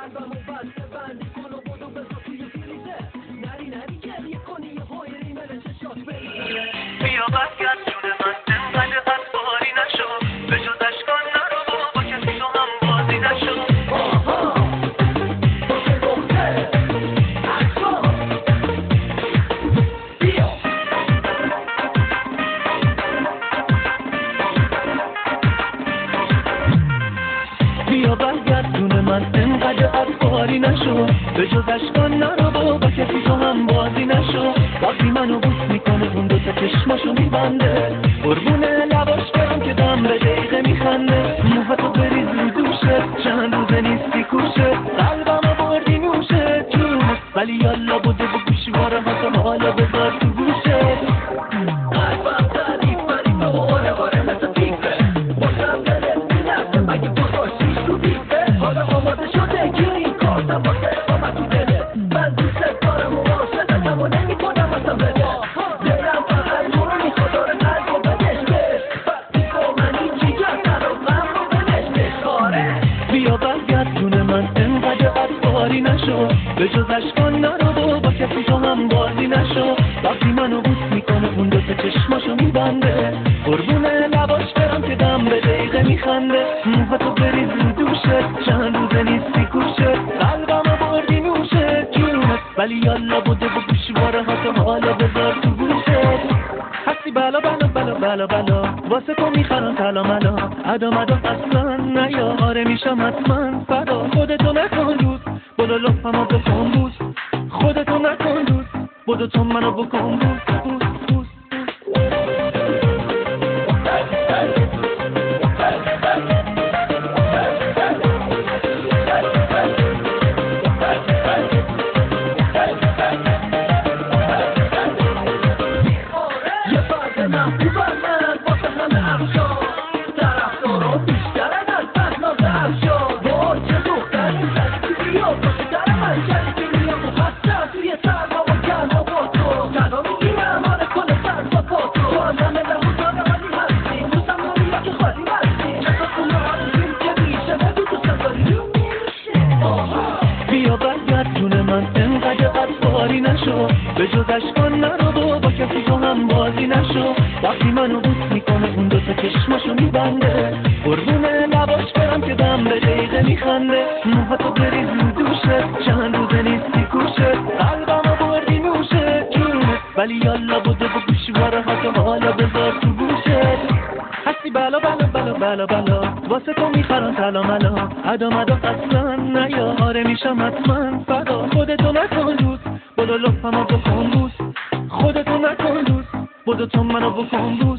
قلبمو بسته بندی کن و بدو بذار توی فریزه نری گریه کنی یه های ریمل چشات بریزه بیا برگرد جون من انقدر عصبانی نشو به جز اشکان نرو با کسی تو هم بازی نشو بیا برگرد جون من انقدر عصبانی نشو به جز اشکان نرو با کسی تو هم بازی نشو وقتی منو بوس میکنه اون دوتا چشماشو میبنده قربونه لباش برم که دم به دقیقه میخنده موهاتو بریز رو دوشه چند روزه نیستی کوشه قلبمو بردی نوشه جون ولی یالا بوده با گوشواره هاتو حالا بذار تو گوشه قلبم تعریف و آره مثل پیپه باشم دلت میلرزه مگه باشیش تو بیفه حالا آماده شده گیری کارتم واسه اقامت تو دله من دوست دارم و عاشقتم و نمیکنم اصلا بده دلم فقط تو رو میخواد داره قلب و بدشته وقتی با منی جیگر در و غم رو بدشته آره بیا برگرد جون من انقدر عصبانی نشو به جز اشکان نرو با کسی تو هم بازی نشو وقتی منو بوس میکنه اون دوتا چشماشو میبنده قربونه لباش برم که دم به دقیقه میخنده موهاتو بریز رو دوشه چند روزه نیستی کوشه قلبمو بردی نوشه جونت ولی یالا بوده با گوشواره هاتو حالا بذار تو گوشه هستی بلا واسه تو میخرم طلا ملا ادا مدا اصلا نیا آره میشم حتما فدا خودتو نکن دوست بلو لپمو بکن بوس خودتو نکن دوست بودو تو منو بکن بوس به جز اشکان نرو با کسی تو هم بازی نشو وقتی منو بوس میکنه اون دوتا چشماشو میبنده قربونه لباش برم که دم به دقیقه میخنده موهاتو بریز رو دوشه چند روزه نیستی کوشه قلبمو بردی نوشه جونت ولی یالا بوده با گوشواره هاتو حالا بذار تو گوشه هستی بلا واسه تو میخرم طلا ملا ادا مدا اصلا نیا آره میشم حتما فدا خودتو نکن دوست بلو لپمو بکن بوس خودتو نکن دوست بودو تو منو بکن بوس